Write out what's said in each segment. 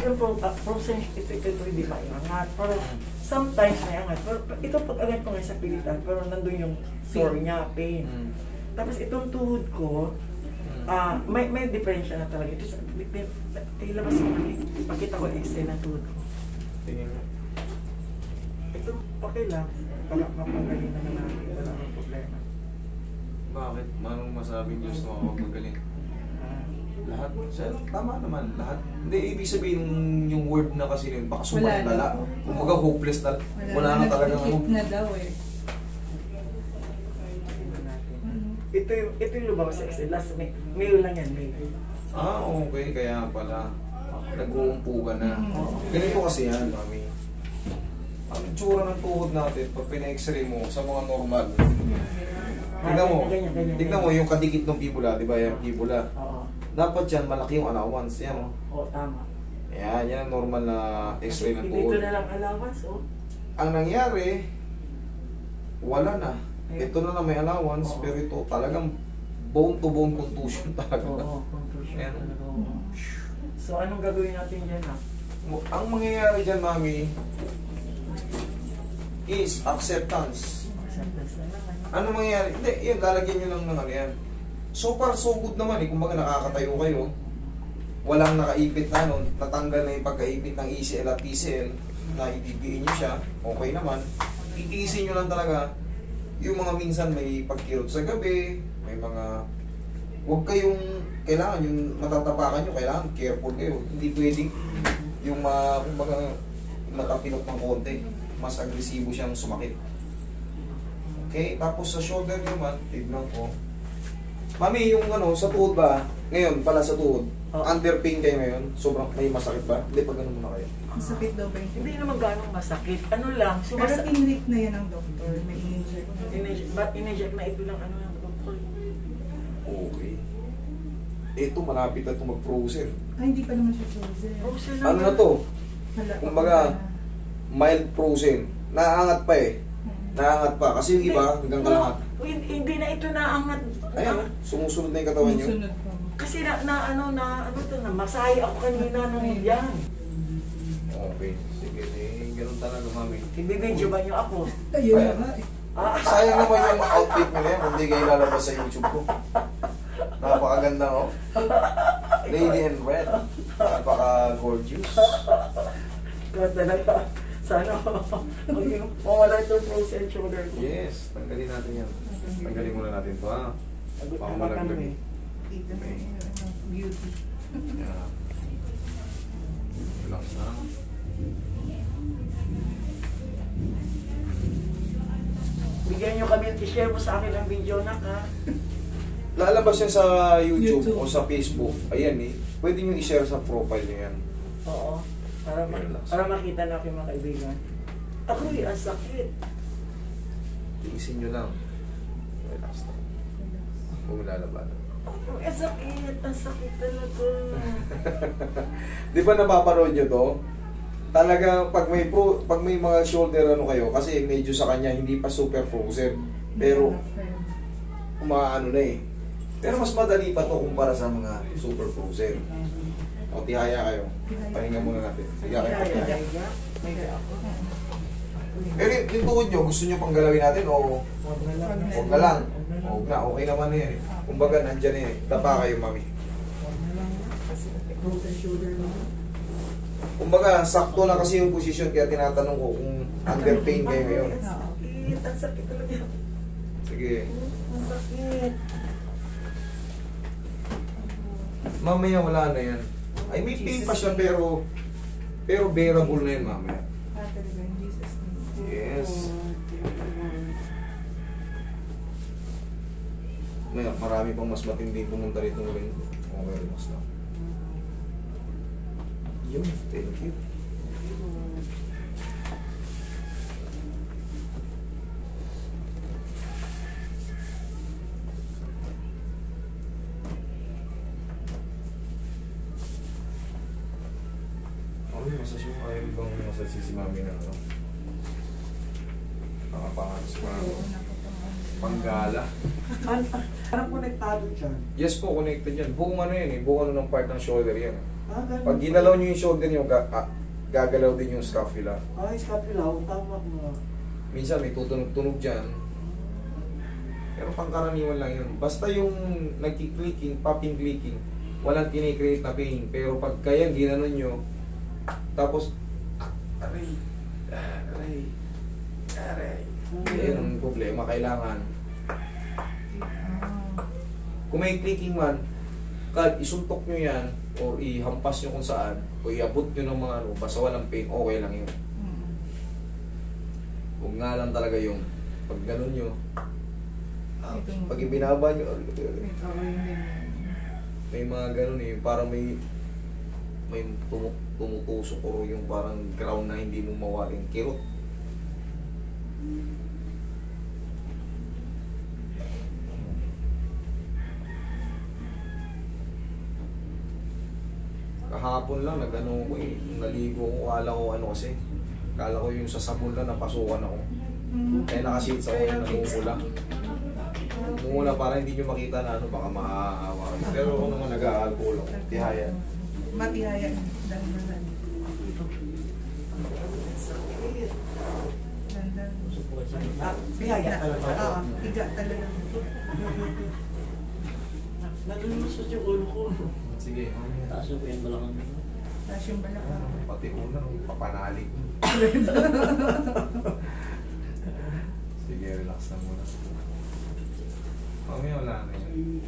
yung frozen, ito hindi maiangat. Pero sometimes maiangat. Pero ito pag-agat ko ngayon sa pilitan, pero nandun yung sore niya, pain. Tapos itong tuhod ko, may diferensya na talaga. Ito, ilabas ko na ipakita ko extend na tuhod ko. Tingin mo. Ito, okay lang. Para mapagaling naman natin. Wala akong problema. Bakit? Manong masabing Diyos na makapagaling? Lahat, tama naman, lahat. Hindi, ibig sabihin yung word na kasi yun, baka sumalala. Kumaga hopeless na, wala na talaga. Nag-hit na daw eh. Ito yung lumabas sa Excel. Last mail lang yan, mail. Okay, kaya pala. Nag-uumpugan na. Ganito kasi yan, mami. Ang tsura ng tuhod natin, pag pina-x-ray mo sa mga normal, tignan mo yung kadikit ng fibula, di ba yung fibula? Dapat yan, malaki yung allowance. Yan, Oo, tama. Yan ang normal na x-ray ng tuhod. Dito na lang allowance, Ang nangyari, wala na. Ito na lang may allowance, pero ito talagang bone-to-bone contusion talaga. Oo, contusion Ayan. talaga. So, anong gagawin natin dyan, Ang mangyayari dyan, mami, is acceptance. Acceptance na lang, Ano mangyayari? Hindi, yun, lalagyan nyo lang ng ano yan. So far, so good naman eh. Kumbaga nakakatayo kayo. Walang nakaipit na nun. Natanggal na yung pagkaipit ng ECL at PCL. Na ipipiin nyo siya. Okay naman. Titiisin nyo lang talaga. Yung mga minsan may pagkirot sa gabi. May mga... Huwag kayong... Kailangan yung matatapakan nyo. Kailangan careful kayo. Hindi pwedeng yung kumbaga matapinok ng konti. Mas agresibo siyang sumakit. Okay? Tapos sa shoulder naman, tignan ko. Mami, yung sa tuhod ba? Ngayon, pala sa tuhod. Under pain kayo ngayon? Sobrang may masakit ba? Hindi, pag ganun muna kayo. Masakit daw ba yun? Hindi naman gano'ng masakit. Ano lang, Pero in-inject na yan ang doktor. May in-inject. In-inject na ito lang ng doktor. Okay. Ito, malapit na ito mag-frozen. Hindi pa naman siya frozen. Frozen Ano na to? Hala, Kumbaga, mild frozen. Naangat pa eh. Naangat pa. Kasi yung iba, hanggang kalahat. Hindi na ito naangat. Ayan, sumusunod na yung katawan nyo. Sunod pa. Kasi masaya ako kanina nung yan. Okay. Sige, ganun talaga, mami. Ibibidyo ba niyo ako? Ayun na nga eh. Sayang naman yung outfit nyo yan. Hindi kayo lalabas sa YouTube ko. Napakaganda, oh. Lady in red. Napaka-gorgeous. Ganda na ito. Sana mawala itong frozen shoulder ko. Yes, tanggalin natin yan. Tanggalin muna natin ito, ha? Baka malaglag. Dito na yung beauty. Yeah. Relax na. Bigyan nyo kami, i-share mo sa akin ang video na ha. Lalabas yan sa YouTube o sa Facebook. Ayan eh. Pwede nyo i-share sa profile nyo yan. Oo. Para makita na aking mga kaibigan. Ako ang sakit. Iisin nyo lang. Relax na. Huwag lalaban. Ang sakit talaga. Di ba napaparoon nyo to? Talaga pag may mga shoulder kayo, kasi medyo sa kanya hindi pa super frozen. Pero umaano na eh. Pero mas madali pa to kumpara sa mga super frozen. O tihaya kayo. Pahinga muna natin. Higa kayo. Pero yung tuhod nyo, gusto nyo pang galawin natin o huwag na lang? Huwag na, okay naman na yan eh. Kumbaga nandyan eh. Tapa kayo, mami. Kumbaga, sakto na kasi yung posisyon kaya tinatanong ko kung under pain kayo ngayon. Ang sakit talaga. Sige. Ang sakit. Mamaya wala na yan. Ay, may pain pa siya pero bearable na yan mamaya. Talaga, in Jesus' name. Yes. Marami pang mas matindi pumunta rito ngayon. Okay, relax lang. Yun, thank you. Masas yung ayaw bang masas si mami na ano? Nakapangan si mami. Panggala. Parang konektado dyan. Yes po, connected yan. Buong ano yan eh. Buong ano ng part ng shoulder yan. ganun. Pag ginalaw nyo yung shoulder nyo, gagalaw din yung scapula. Ay, scapula, tama mo. Minsan may tutunog-tunog dyan. Pero pangkaraniwan lang yun. Basta yung nagki-clicking, popping clicking, walang kinikreate na pain. Pero pag kaya ginanon nyo, tapos, aray, yan ang problema. Kailangan, kung may clicking man, kahit isuntok nyo yan, or ihampas nyo kung saan, o iabot nyo ng mga ano, basta walang pain, okay lang yun. Kung nga lang talaga yung pag ganun nyo, pag ibinaba nyo, may mga ganun eh, parang may tumutusok o yung parang ground na hindi mo mawaling kirot. Kahapon lang, nag-ano ko eh, naligo ko, kala ko yung sa sabon lang napasukan ako. Kaya nakashades ako yung namumula. Mumula para hindi nyo makita na ano, baka maahawa. Pero ako naman nag-aalcohol ako, tihaya. Matihaya. Dandan. Dandan. Biyaya talaga. Oo, higa talaga. Nalulusot yung ulo ko. Sige. Taas ko yung balakang. Tapos yung balakang. Pati una, papanalig. Sige, relax na muna. Mamaya wala na yun.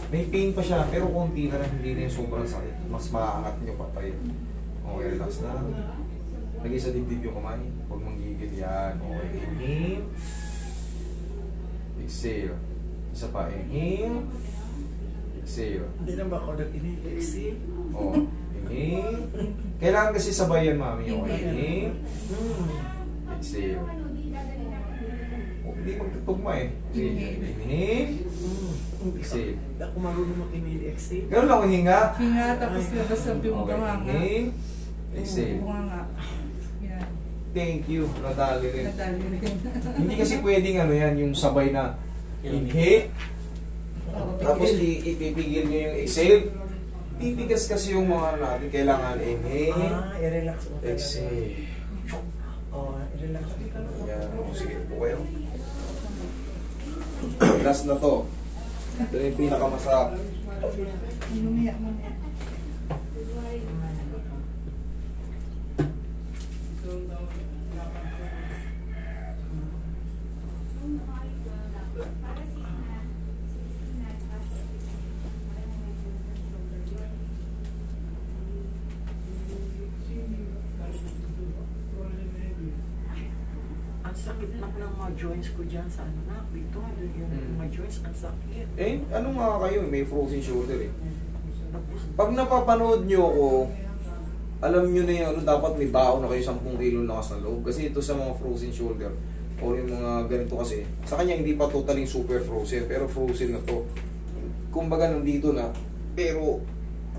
May pain pa siya, pero konti na lang, hindi na yung sobrang sakit. Mas maaangat nyo pa tayo. Okay, relax na. Lagay sa dibdib yung kamay. Huwag manggigil yan. Okay, inhale. Exhale. Isa pa, inhale. Exhale. Hindi na ba ako nag-inhale? Oh, inhale. Kailangan kasi sabay yan, mami. Okay, inhale. Exhale. Oh, hindi magtutugma eh. Sige, inhale. Exhale. Ako marunong mag-inhale-exhale. Ganun lang ang hinga. Hinga, tapos labas yung Okay, bunganga. inhale. Exhale. Bunganga. Yan. Thank you. Nadali rin. Nadali rin. Hindi kasi pwedeng ano yan, yung sabay na inhale. Tapos ipipigil nyo yung exhale. Titigas kasi yung mga natin. Kailangan inhale. I-relax mo talaga. Exhale. I-relax mo talaga. Yan. Sige po kayo. Last na to. Ito na yung pinakamasarap. Inumiya mo na. Ang sakit na ng mga joints ko dyan sa ano na. Dito, yung mga joints, ang sakit. Eh, ano nga kayo? May frozen shoulder eh. Tapos, Pag napapanood nyo ako, alam nyo na yun, ano, dapat may baon na kayo 10 kilo lakas ng loob. Kasi ito sa mga frozen shoulder, o yung mga ganito kasi, sa kanya hindi pa totaling super frozen, pero frozen na to. Kumbaga nandito na, pero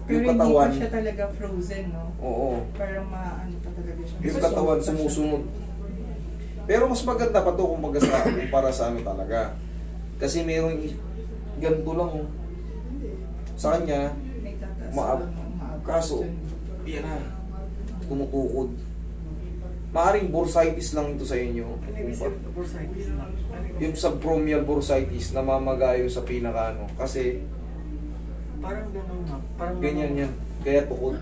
Pero yung hindi katawan, pa siya talaga frozen, no? oo, Parang maano pa talaga siya. yung katawan sumusunod. Pero mas maganda pa to kumbaga sa, para sa ano talaga. Kasi merong ganito lang, oh. Sa kanya, May tataas maab- lang, maabot kaso, dun. yan na, tumutukod. Maaring bursitis lang ito sa inyo. ano yung isip na bursitis na? Yung subchromial bursitis, namamagayo sa pinakaano. Kasi, Parang gano'n nga. Parang ganyan yan. Kaya tukod.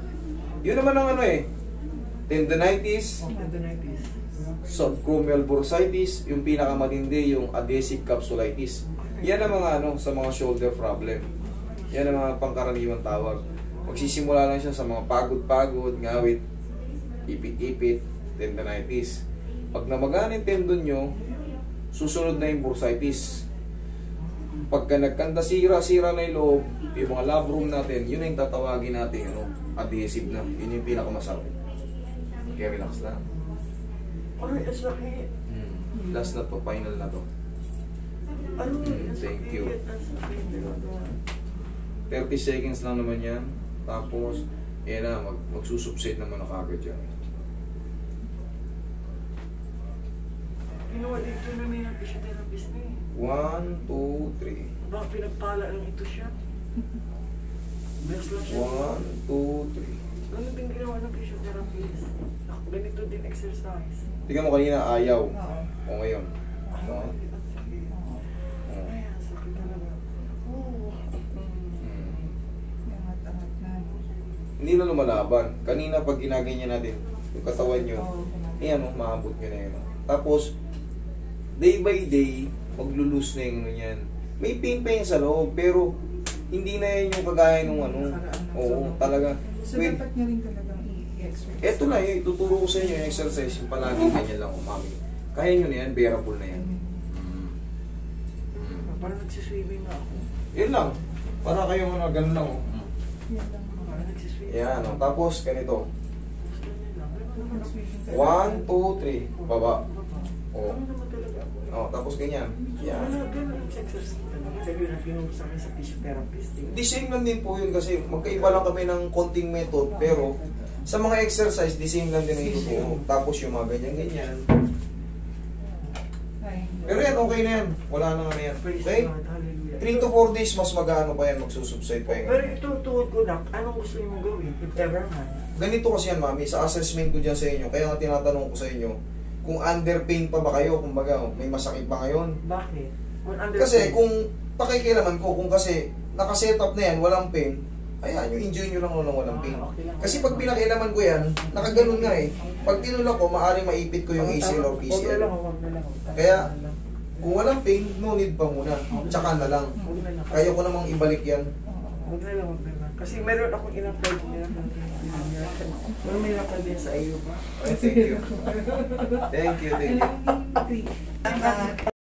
Yun naman ang ano eh. Tendinitis, Tendinitis. subchromial bursitis, yung pinakamatindi, yung adhesive capsulitis. Yan ang mga ano, sa mga shoulder problem. Yan ang mga pangkaraniwang tawag. Magsisimula lang siya sa mga pagod-pagod, ngawit, ipit-ipit, tendinitis. Pag namagana yung tendon nyo, susunod na yung bursitis. Pagka nagkanda sira na yung loob, yung mga labrum natin, yun na yung tatawagin natin, ano, adhesive na. Yun yung pinakamasakit. Kaya relax lang. Aray, ang sakit. Last na to, final na to. Ano? Ang Thank sakit, you. ang sakit. 30 seconds lang naman yan. Tapos, yan na, magsusubside naman na kagad yan. Pinuwalit ko na may physiotherapist na eh. 1, 2, 3. Baka pinagpala lang ito siya. Bless lang siya. 1, 2, 3. Ano din ginawa ng physiotherapist? Ganito din exercise. Tingnan mo kanina, ayaw. Oo. O ngayon. Ay, Oo. ang sakit. Oo. Oo. Ay, ang sakit talaga. Oo. Angat-angat na. Hindi na lumalaban. Kanina pag ginaganyan natin, yung katawan nyo, Oo. ayan o, maabot nyo na yun. oh. Tapos, day by day, maglulus na yung ano yan. May pain pa yun sa loob, pero hindi na yan yung kagaya nung ano. Oo, talaga. So, Wait, dapat niya rin talagang i-exercise. eto na yun, ituturo ko sa inyo yung exercise, yung palaging ganyan lang, mami. Kaya nyo na yan, bearable na yan. Parang nagsiswimming na ako. Yun lang. Para kayong ano, ganun lang. Oh. Yan lang. Parang nagsiswimming. Yan, oh. Tapos ganito. Gusto niya lang. Ano naman ako? 1, 2, 3. Baba. Oo. Ano naman talaga ako? Oh, tapos ganyan. Yan. Ganun yung exercise talaga. Sabi na pinunod sa akin sa physiotherapist. The same lang din po yun kasi magkaiba lang kami ng konting method pero sa mga exercise, the same lang din ang ituturo. Tapos yung mga ganyan-ganyan. Ay. Pero yan, okay na yan. Wala na nga yan. Praise Okay? God. Hallelujah. 3 to 4 days, mas mag-ano pa yan, magsusubside pa yan. Pero ito, tuhod ko na, anong gusto niyo gawin? If ever man. Ganito kasi yan, mami, sa assessment ko dyan sa inyo, kaya nga tinatanong ko sa inyo, kung under pain pa ba kayo, kumbaga, may masakit ba ngayon? Bakit? Kasi kung pakikilaman ko, kung kasi nakasetup na yan, walang pain, ayan, yung enjoy nyo lang nung walang pain. Okay lang. Kasi pag pinakilaman ko yan, nakaganon nga eh. Pag tinulak ko, maaaring maipit ko yung ACL or Huwag na lang, PCL. huwag na lang. Kaya, kung walang pain, no need pa muna. Tsaka na lang. Huwag na lang. Kaya ko namang ibalik yan. Huwag na lang, huwag na lang. Kasi meron akong in-apply din. Pero may in-apply din sa iyo ba? Okay, thank you. Thank you, thank you. Tama.